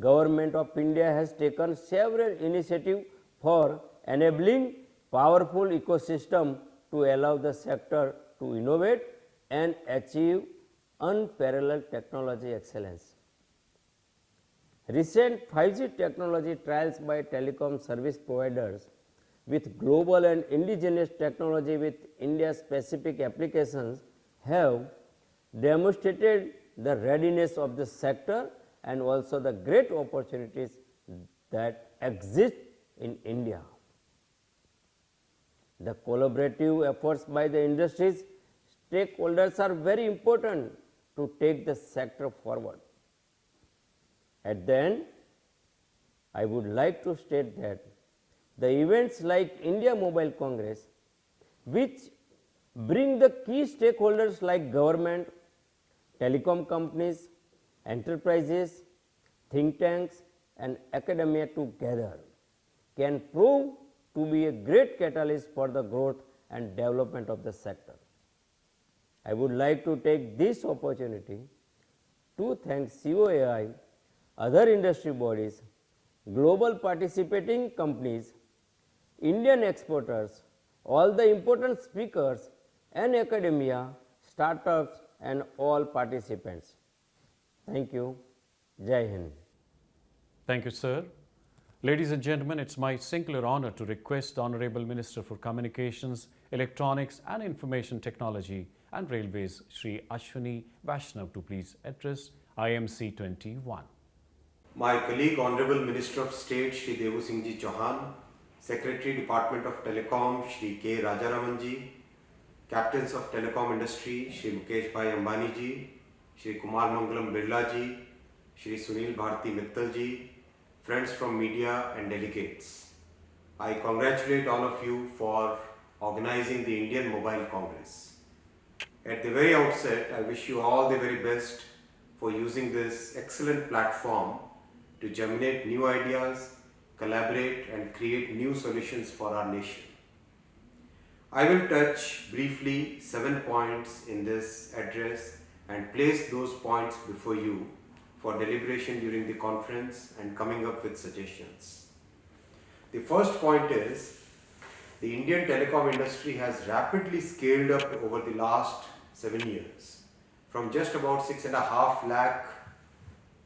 Government of India has taken several initiatives for enabling powerful ecosystem to allow the sector to innovate and achieve unparalleled technology excellence. Recent 5G technology trials by telecom service providers with global and indigenous technology with India-specific applications have demonstrated the readiness of the sector and also the great opportunities that exist in India. The collaborative efforts by the industry's stakeholders are very important to take the sector forward. At the end, I would like to state that the events like India Mobile Congress, which bring the key stakeholders like government, telecom companies, enterprises, think tanks and academia together, can prove to be a great catalyst for the growth and development of the sector. I would like to take this opportunity to thank COAI, other industry bodies, global participating companies, Indian exporters, all the important speakers and academia, startups and all participants. Thank you. Jai Hind. Thank you, sir. Ladies and gentlemen, it's my singular honor to request the Honorable Minister for Communications, Electronics and Information Technology and Railways, Shri Ashwini Vaishnav, to please address IMC 21. My colleague, Honorable Minister of State, Shri Devusinh Chauhan, Secretary, Department of Telecom, Shri K. Rajaraman ji, Captains of Telecom Industry, Shri Mukesh Ambani ji, Shri Kumar Mangalam Birla ji, Shri Sunil Bharti Mittal ji, friends from media and delegates. I congratulate all of you for organizing the Indian Mobile Congress. At the very outset, I wish you all the very best for using this excellent platform to germinate new ideas, collaborate and create new solutions for our nation. I will touch briefly 7 points in this address and place those points before you for deliberation during the conference and coming up with suggestions. The first point is, the Indian telecom industry has rapidly scaled up over the last 7 years. From just about 6.5 lakh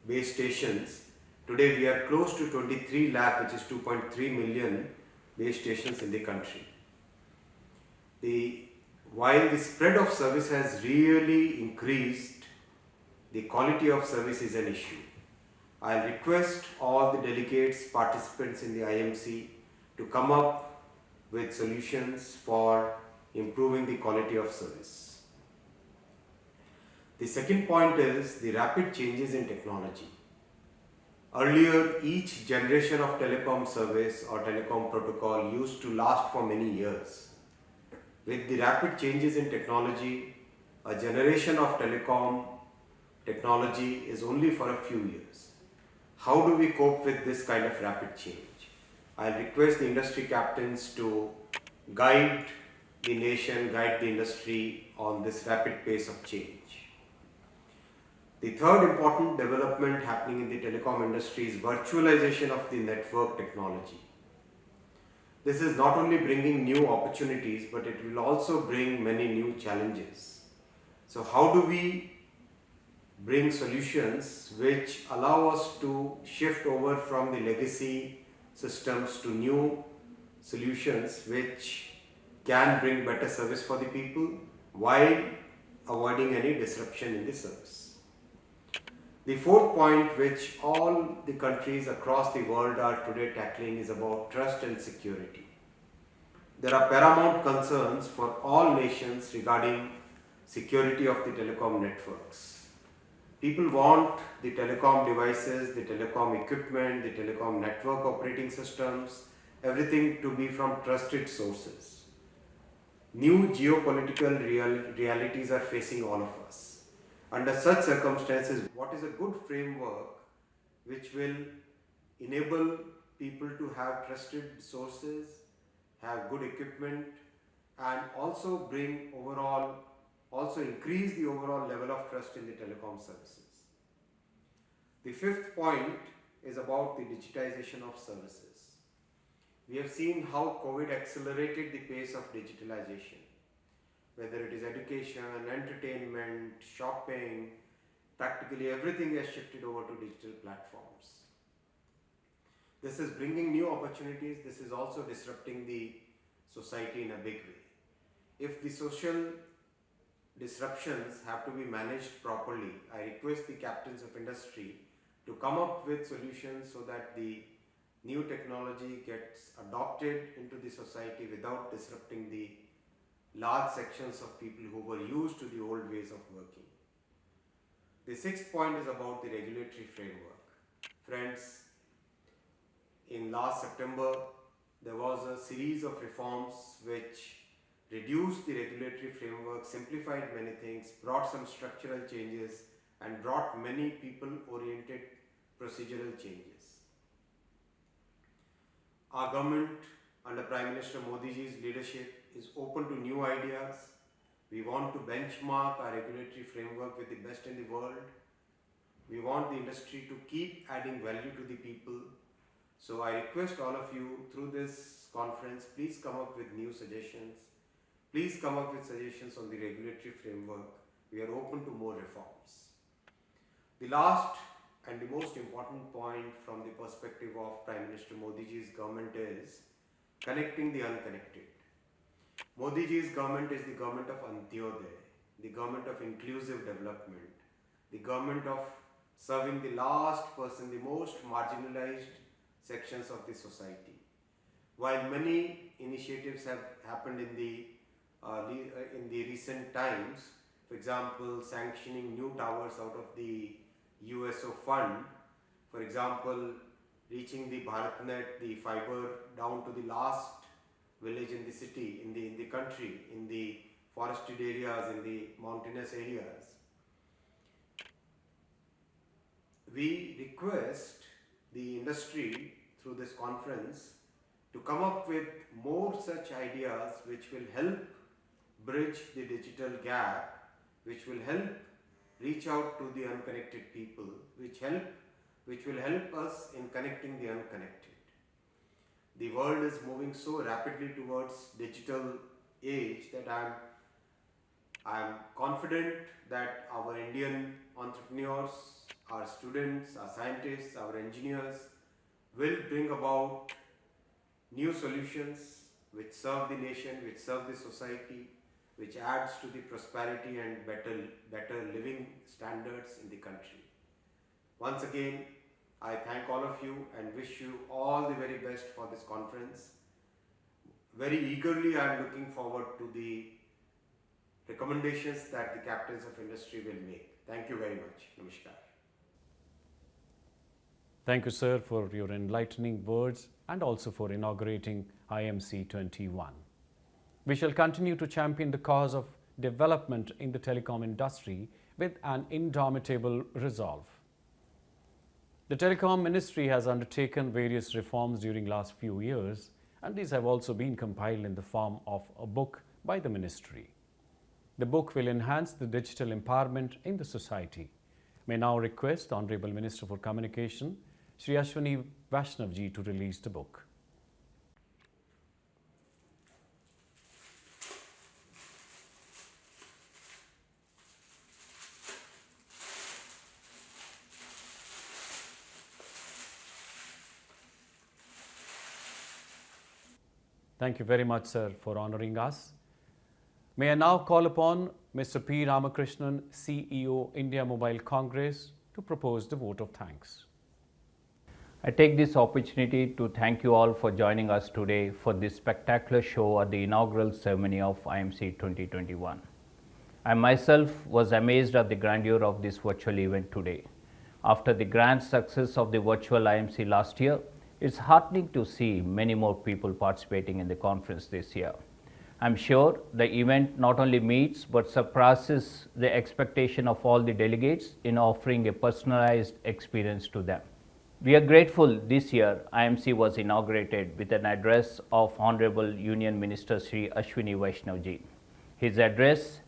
base stations, today we are close to 23 lakh, which is 2.3 million base stations in the country. While the spread of service has really increased, the quality of service is an issue. I request all the delegates, participants in the IMC to come up with solutions for improving the quality of service. The second point is the rapid changes in technology. Earlier, each generation of telecom service or telecom protocol used to last for many years. With the rapid changes in technology, a generation of telecom technology is only for a few years. How do we cope with this kind of rapid change? I request the industry captains to guide the nation, guide the industry on this rapid pace of change. The third important development happening in the telecom industry is virtualization of the network technology. This is not only bringing new opportunities, but it will also bring many new challenges. So how do we bring solutions which allow us to shift over from the legacy systems to new solutions which can bring better service for the people while avoiding any disruption in the service? The fourth point, which all the countries across the world are today tackling, is about trust and security. There are paramount concerns for all nations regarding security of the telecom networks. People want the telecom devices, the telecom equipment, the telecom network operating systems, everything to be from trusted sources. New geopolitical realities are facing all of us. Under such circumstances, what is a good framework which will enable people to have trusted sources, have good equipment, and also increase the overall level of trust in the telecom services? The fifth point is about the digitization of services. We have seen how COVID accelerated the pace of digitalization, whether it is education, entertainment, shopping, practically everything has shifted over to digital platforms. This is bringing new opportunities. This is also disrupting the society in a big way. If the social disruptions have to be managed properly, I request the captains of industry to come up with solutions so that the new technology gets adopted into the society without disrupting the large sections of people who were used to the old ways of working. The sixth point is about the regulatory framework. Friends, in last September, there was a series of reforms which reduced the regulatory framework, simplified many things, brought some structural changes, and brought many people-oriented procedural changes. Our government, under Prime Minister Modi ji's leadership, is open to new ideas. We want to benchmark our regulatory framework with the best in the world. We want the industry to keep adding value to the people. So I request all of you through this conference, please come up with new suggestions. Please come up with suggestions on the regulatory framework. We are open to more reforms. The last and the most important point from the perspective of Prime Minister Modi ji's government is connecting the unconnected. Modi ji's government is the government of Antyodaya, the government of inclusive development, the government of serving the last person, the most marginalized sections of the society. While many initiatives have happened in the recent times, for example, sanctioning new towers out of the USO fund, for example, reaching the BharatNet, the fiber down to the last village in the city, in the country, in the forested areas, in the mountainous areas. We request the industry through this conference to come up with more such ideas which will help bridge the digital gap, which will help reach out to the unconnected people, which will help us in connecting the unconnected. The world is moving so rapidly towards digital age that I am confident that our Indian entrepreneurs, our students, our scientists, our engineers will bring about new solutions which serve the nation, which serve the society, which adds to the prosperity and better living standards in the country. Once again, I thank all of you and wish you all the very best for this conference. Very eagerly I am looking forward to the recommendations that the captains of industry will make. Thank you very much. Namaskar. Thank you, sir, for your enlightening words and also for inaugurating IMC 21. We shall continue to champion the cause of development in the telecom industry with an indomitable resolve. The Telecom Ministry has undertaken various reforms during last few years, and these have also been compiled in the form of a book by the Ministry. The book will enhance the digital empowerment in the society. May now request Honorable Minister for Communication, Shri Ashwini Vaishnavji, to release the book. Thank you very much, sir, for honoring us. May I now call upon Mr. P. Ramakrishnan, CEO, India Mobile Congress, to propose the vote of thanks. I take this opportunity to thank you all for joining us today for this spectacular show at the inaugural ceremony of IMC 2021. I myself was amazed at the grandeur of this virtual event today. After the grand success of the virtual IMC last year, it's heartening to see many more people participating in the conference this year. I'm sure the event not only meets but surpasses the expectation of all the delegates in offering a personalized experience to them. We are grateful this year IMC was inaugurated with an address of Honorable Union Minister Shri Ashwini Vaishnavji. His address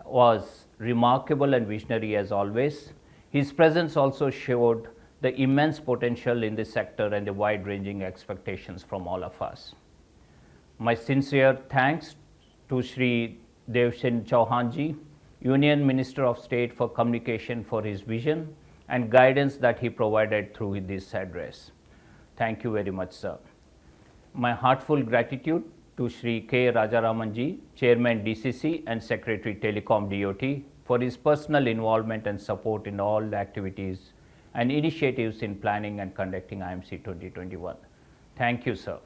was remarkable and visionary as always. His presence also showed the immense potential in this sector and the wide-ranging expectations from all of us. My sincere thanks to Shri Devusinh Chauhan ji, Union Minister of State for Communication, for his vision and guidance that he provided through this address. Thank you very much, sir. My heartfelt gratitude to Shri K. Rajaraman ji, Chairman DCC and Secretary Telecom DOT, for his personal involvement and support in all the activities and initiatives in planning and conducting IMC 2021. Thank you, sir.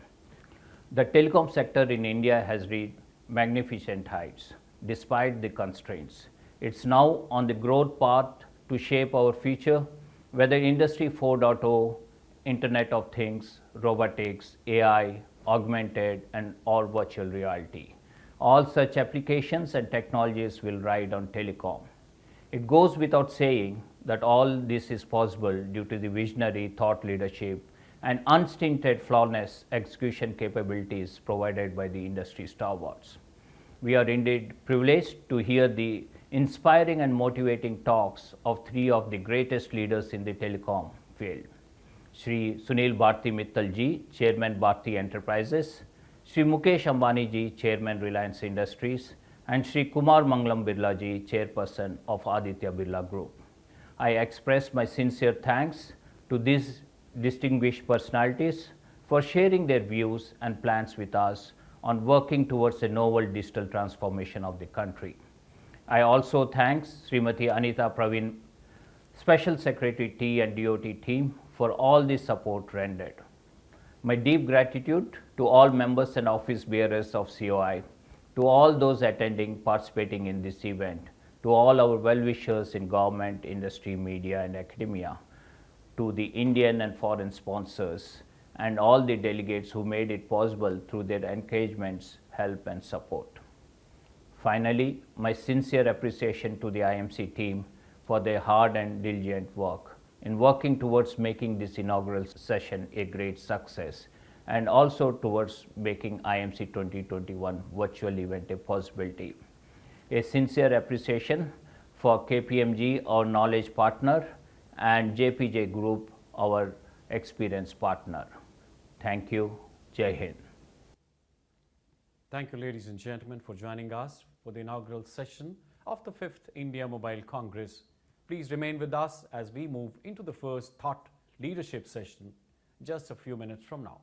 The telecom sector in India has reached magnificent heights despite the constraints. It's now on the growth path to shape our future, whether Industry 4.0, Internet of Things, robotics, AI, augmented and or virtual reality. All such applications and technologies will ride on telecom. It goes without saying that all this is possible due to the visionary thought leadership and unstinted flawless execution capabilities provided by the industry stalwarts. We are indeed privileged to hear the inspiring and motivating talks of three of the greatest leaders in the telecom field. Shri Sunil Bharti Mittal ji, Chairman Bharti Enterprises, Shri Mukesh Ambani ji, Chairman Reliance Industries, and Shri Kumar Mangalam Birla ji, Chairperson of Aditya Birla Group. I express my sincere thanks to these distinguished personalities for sharing their views and plans with us on working towards a novel digital transformation of the country. I also thank Srimati Anita, Praveen, Special Secretary T and DOT team for all the support rendered. My deep gratitude to all members and office bearers of COAI, to all those attending, participating in this event, to all our well-wishers in government, industry, media and academia, to the Indian and foreign sponsors, and all the delegates who made it possible through their engagements, help and support. Finally, my sincere appreciation to the IMC team for their hard and diligent work in working towards making this inaugural session a great success and also towards making IMC 2021 virtual event a possibility. A sincere appreciation for KPMG, our knowledge partner, and JPJ Group, our experience partner. Thank you. Jai Hind. Thank you, ladies and gentlemen, for joining us for the inaugural session of the 5th India Mobile Congress. Please remain with us as we move into the first thought leadership session just a few minutes from now.